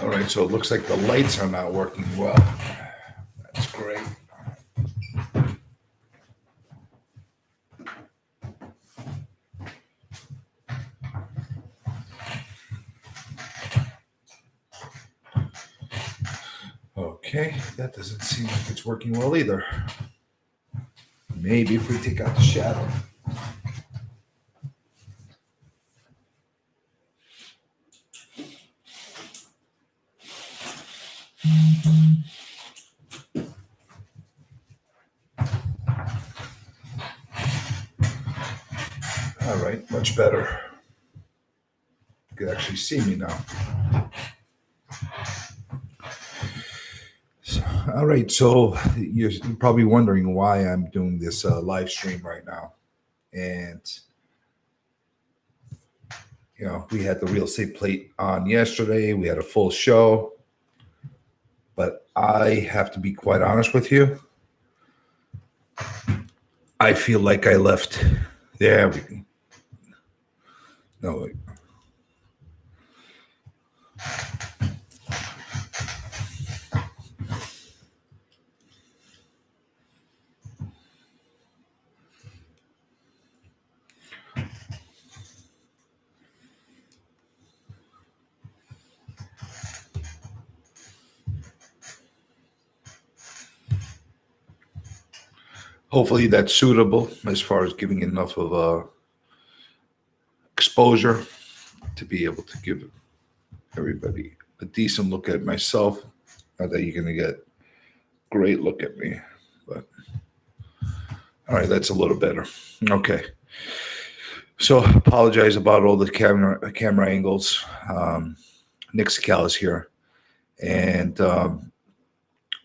All right, so it looks like the lights are not working well. That's great. Okay, that doesn't seem like it's working well either. Maybe if we take out the shadow. All right, much better. You can actually see me now. All right, so you're probably wondering why I'm doing this live stream right now. And, we had the real estate plate on yesterday. We had a full show. But I have to be quite honest with you. I feel like I left. There we go. No, wait. Hopefully that's suitable as far as giving enough of exposure to be able to give everybody a decent look at myself. Not that you're going to get a great look at me, but all right, that's a little better. Okay. So apologize about all the camera angles. Nick Scal is here. And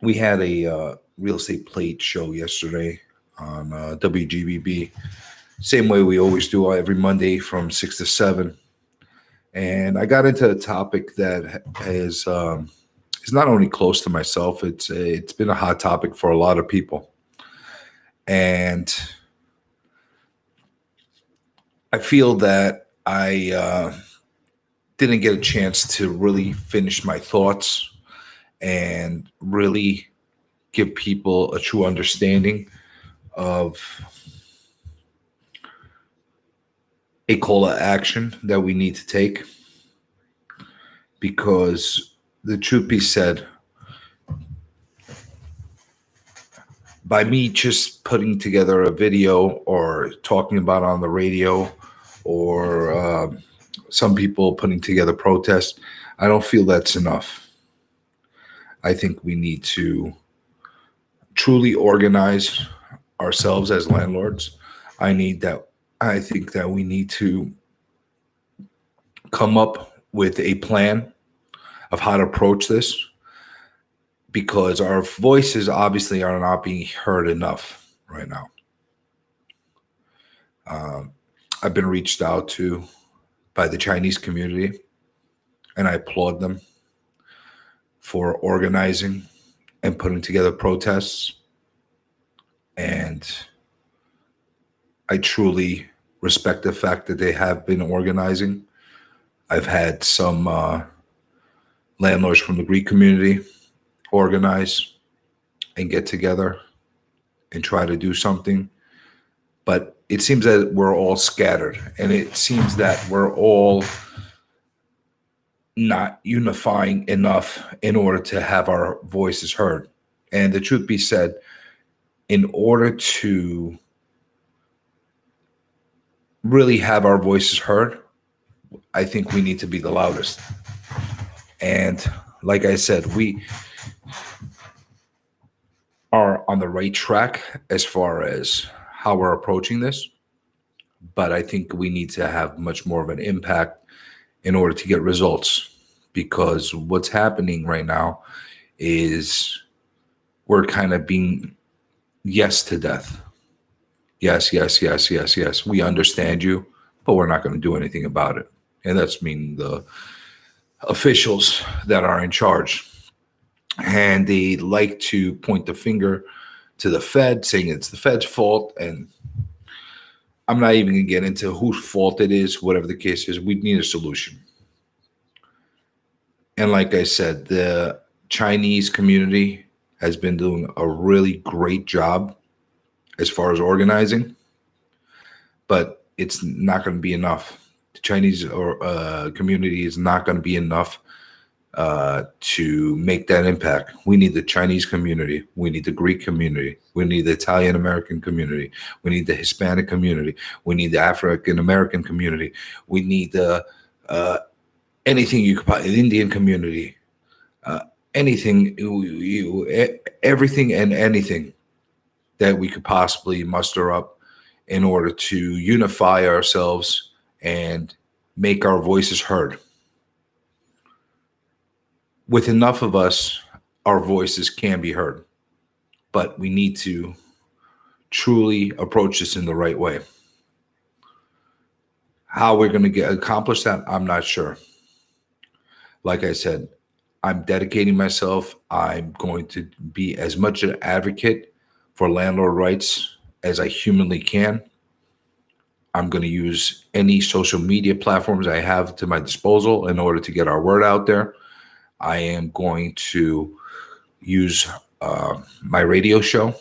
we had a real estate plate show yesterday on WGBB. Same way we always do every Monday from 6 to 7. And I got into a topic that is not only close to myself, it's been a hot topic for a lot of people. And I feel that I didn't get a chance to really finish my thoughts and really give people a true understanding of a call to action that we need to take. Because the truth be said, by me just putting together a video or talking about it on the radio or some people putting together protests, I don't feel that's enough. I think we need to truly organize ourselves as landlords. I think that we need to come up with a plan of how to approach this, because our voices obviously are not being heard enough right now. I've been reached out to by the Chinese community, and I applaud them for organizing and putting together protests. And I truly respect the fact that they have been organizing. I've had some landlords from the Greek community organize and get together and try to do something. But it seems that we're all scattered, and it seems that we're all not unifying enough in order to have our voices heard. And the truth be said, in order to really have our voices heard, I think we need to be the loudest. And like I said, we are on the right track as far as how we're approaching this. But I think we need to have much more of an impact in order to get results, because what's happening right now is we're kind of being yes to death. Yes, yes, yes, yes, yes. We understand you, but we're not going to do anything about it. And that's meaning the officials that are in charge. And they like to point the finger to the Fed, saying it's the Fed's fault. And I'm not even going to get into whose fault it is, whatever the case is. We need a solution. And like I said, the Chinese community has been doing a really great job as far as organizing, but it's not going to be enough. The Chinese community is not going to be enough to make that impact. We need the Chinese community. We need the Greek community. We need the Italian American community. We need the Hispanic community. We need the African American community. We need the anything you could, the Indian community, anything, everything and anything that we could possibly muster up in order to unify ourselves and make our voices heard. With enough of us, our voices can be heard, but we need to truly approach this in the right way. How we're going to accomplish that, I'm not sure. Like I said, I'm dedicating myself. I'm going to be as much an advocate for landlord rights as I humanly can. I'm going to use any social media platforms I have to my disposal in order to get our word out there. I am going to use my radio show,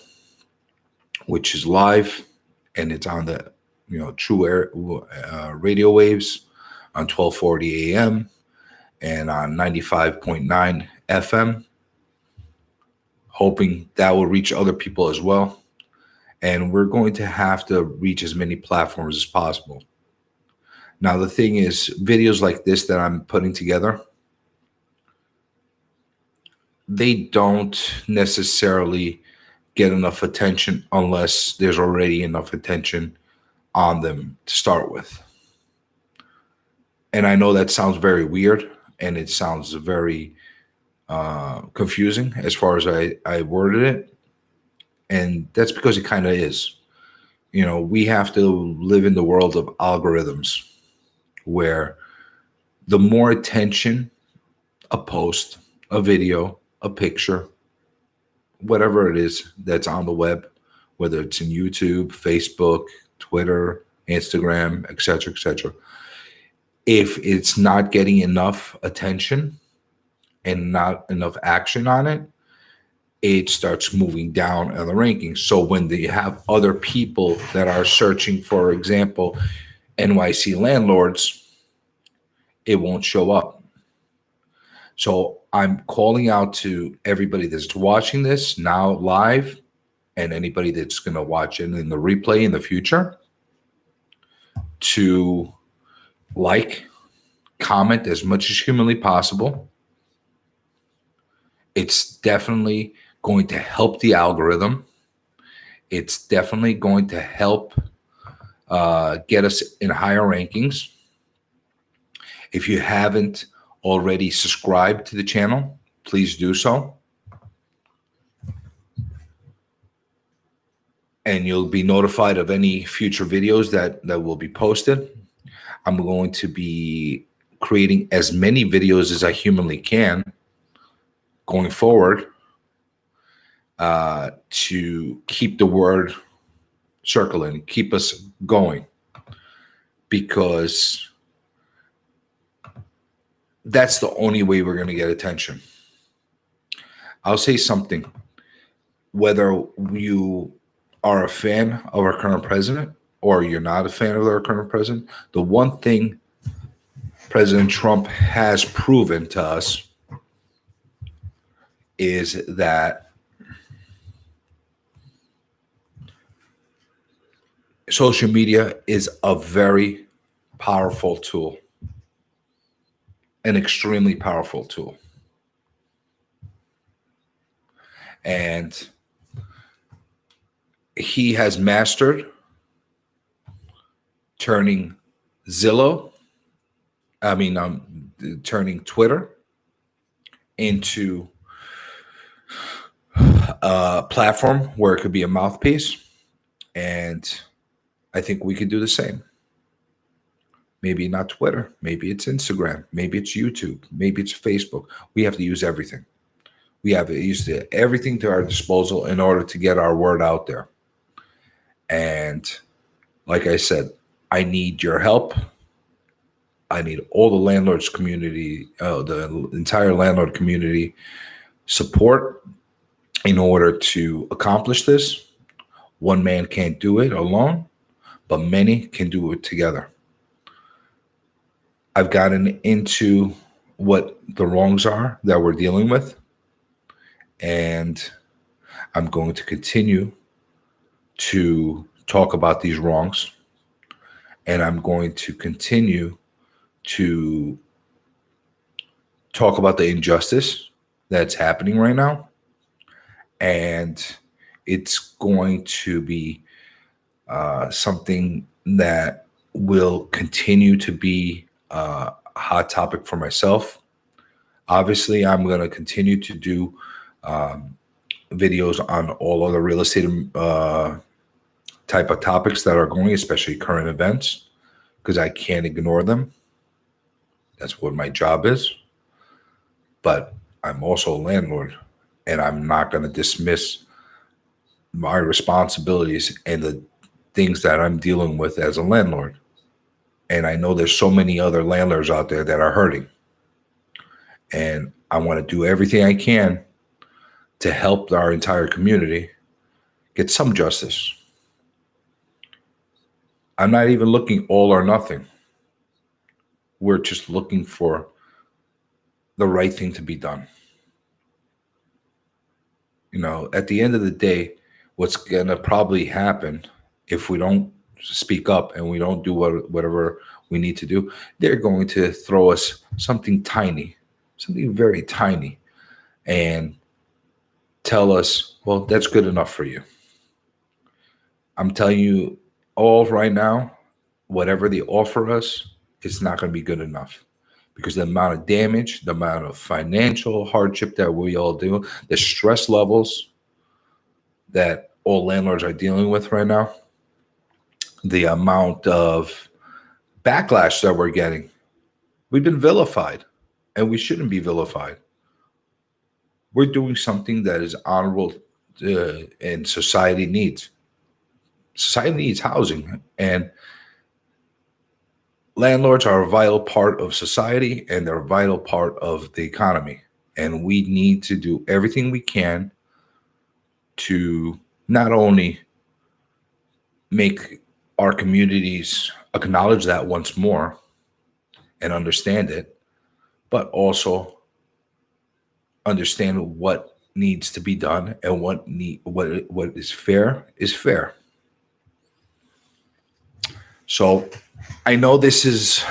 which is live, and it's on the true air radio waves on 1240 a.m. and on 95.9 FM, hoping that will reach other people as well. And we're going to have to reach as many platforms as possible. Now, the thing is, videos like this that I'm putting together, they don't necessarily get enough attention unless there's already enough attention on them to start with. And I know that sounds very weird, and it sounds very confusing as far as I worded it. And that's because it kind of is. We have to live in the world of algorithms where the more attention a post, a video, a picture, whatever it is that's on the web, whether it's in YouTube, Facebook, Twitter, Instagram, etc., if it's not getting enough attention and not enough action on it, it starts moving down in the rankings. So when they have other people that are searching, for example, NYC Landlords, it won't show up. So I'm calling out to everybody that's watching this now live and anybody that's going to watch it in the replay in the future to comment as much as humanly possible. It's definitely going to help the algorithm. It's definitely going to help get us in higher rankings. If you haven't already subscribed to the channel, please do so. And you'll be notified of any future videos that will be posted. I'm going to be creating as many videos as I humanly can going forward to keep the word circling, keep us going, because that's the only way we're going to get attention. I'll say something. Whether you are a fan of our current president or you're not a fan of our current president, the one thing President Trump has proven to us is that social media is a very powerful tool, an extremely powerful tool. And he has mastered turning turning Twitter into a platform where it could be a mouthpiece. And I think we could do the same. Maybe not Twitter. Maybe it's Instagram. Maybe it's YouTube. Maybe it's Facebook. We have to use everything. We have to use everything to our disposal in order to get our word out there. And like I said, I need your help. I need all the landlords community, the entire landlord community support in order to accomplish this. One man can't do it alone, but many can do it together. I've gotten into what the wrongs are that we're dealing with, and I'm going to continue to talk about these wrongs, and I'm going to continue to talk about the injustice that's happening right now. And it's going to be something that will continue to be a hot topic for myself. Obviously, I'm going to continue to do videos on all other real estate type of topics that are going, especially current events, because I can't ignore them. That's what my job is. But I'm also a landlord, and I'm not going to dismiss my responsibilities and the things that I'm dealing with as a landlord. And I know there's so many other landlords out there that are hurting. And I want to do everything I can to help our entire community get some justice. I'm not even looking all or nothing. We're just looking for the right thing to be done. You know, at the end of the day, what's going to probably happen if we don't speak up and we don't do whatever we need to do, they're going to throw us something tiny, something very tiny, and tell us, well, that's good enough for you. I'm telling you all right now, whatever they offer us, it's not going to be good enough, because the amount of damage, the amount of financial hardship that we all do, the stress levels that all landlords are dealing with right now, the amount of backlash that we're getting. We've been vilified, and we shouldn't be vilified. We're doing something that is honorable and society needs. Society needs housing, and landlords are a vital part of society, and they're a vital part of the economy. And we need to do everything we can to not only make our communities acknowledge that once more and understand it, but also understand what needs to be done and what is fair is fair. So I know this is,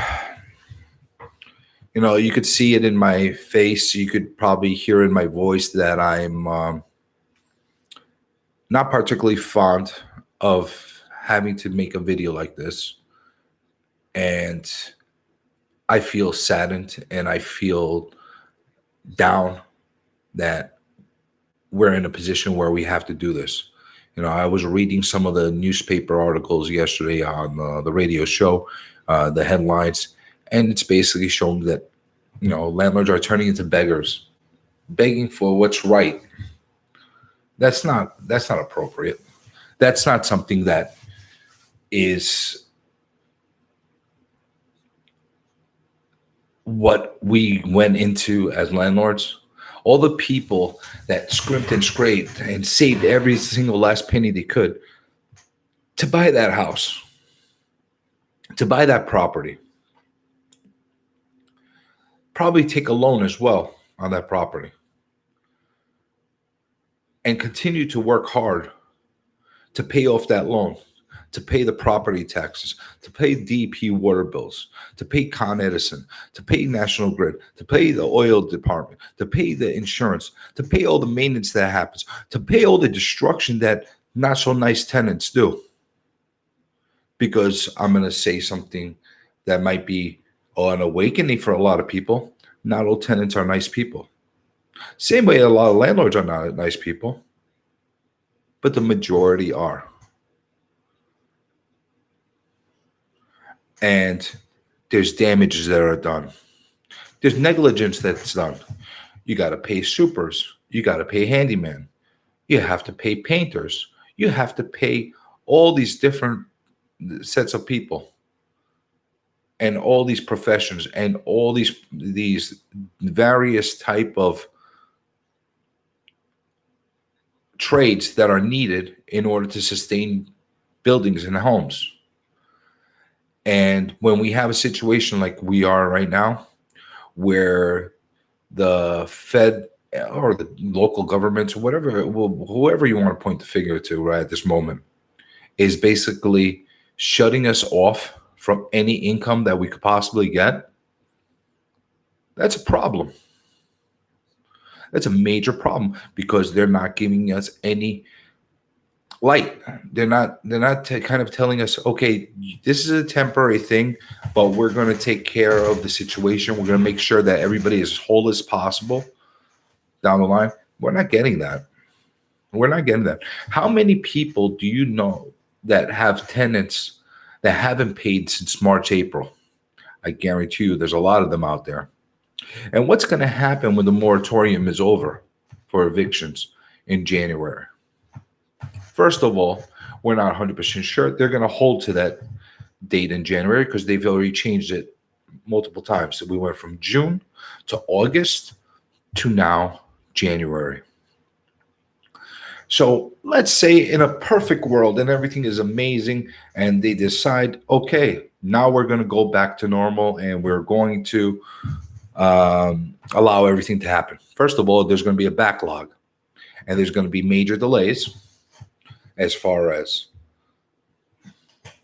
you know, you could see it in my face. You could probably hear in my voice that I'm not particularly fond of having to make a video like this. And I feel saddened and I feel down that we're in a position where we have to do this. You know, I was reading some of the newspaper articles yesterday on the radio show, the headlines, and it's basically showing that, you know, landlords are turning into beggars, begging for what's right. That's not appropriate. That's not something that is what we went into as landlords. All the people that scrimped and scraped and saved every single last penny they could to buy that house, to buy that property, probably take a loan as well on that property, and continue to work hard to pay off that loan, to pay the property taxes, to pay DP water bills, to pay Con Edison, to pay National Grid, to pay the oil department, to pay the insurance, to pay all the maintenance that happens, to pay all the destruction that not so nice tenants do. Because I'm going to say something that might be an awakening for a lot of people. Not all tenants are nice people. Same way a lot of landlords are not nice people, but the majority are. And there's damages that are done. There's negligence that's done. You got to pay supers. You got to pay handyman. You have to pay painters. You have to pay all these different sets of people. and all these professions and all these various type of trades that are needed in order to sustain buildings and homes. And when we have a situation like we are right now, where the Fed or the local governments or whatever, whoever you want to point the finger to right at this moment, is basically shutting us off from any income that we could possibly get, that's a problem. That's a major problem, because they're not giving us any light. They're not kind of telling us, okay, this is a temporary thing, but we're going to take care of the situation. We're going to make sure that everybody is as whole as possible down the line. We're not getting that. We're not getting that. How many people do you know that have tenants that haven't paid since March, April? I guarantee you there's a lot of them out there. And what's going to happen when the moratorium is over for evictions in January? First of all, we're not 100% sure. They're going to hold to that date in January because they've already changed it multiple times. So we went from June to August to now January. So let's say in a perfect world and everything is amazing and they decide, okay, now we're going to go back to normal and we're going to allow everything to happen. First of all, there's going to be a backlog and there's going to be major delays as far as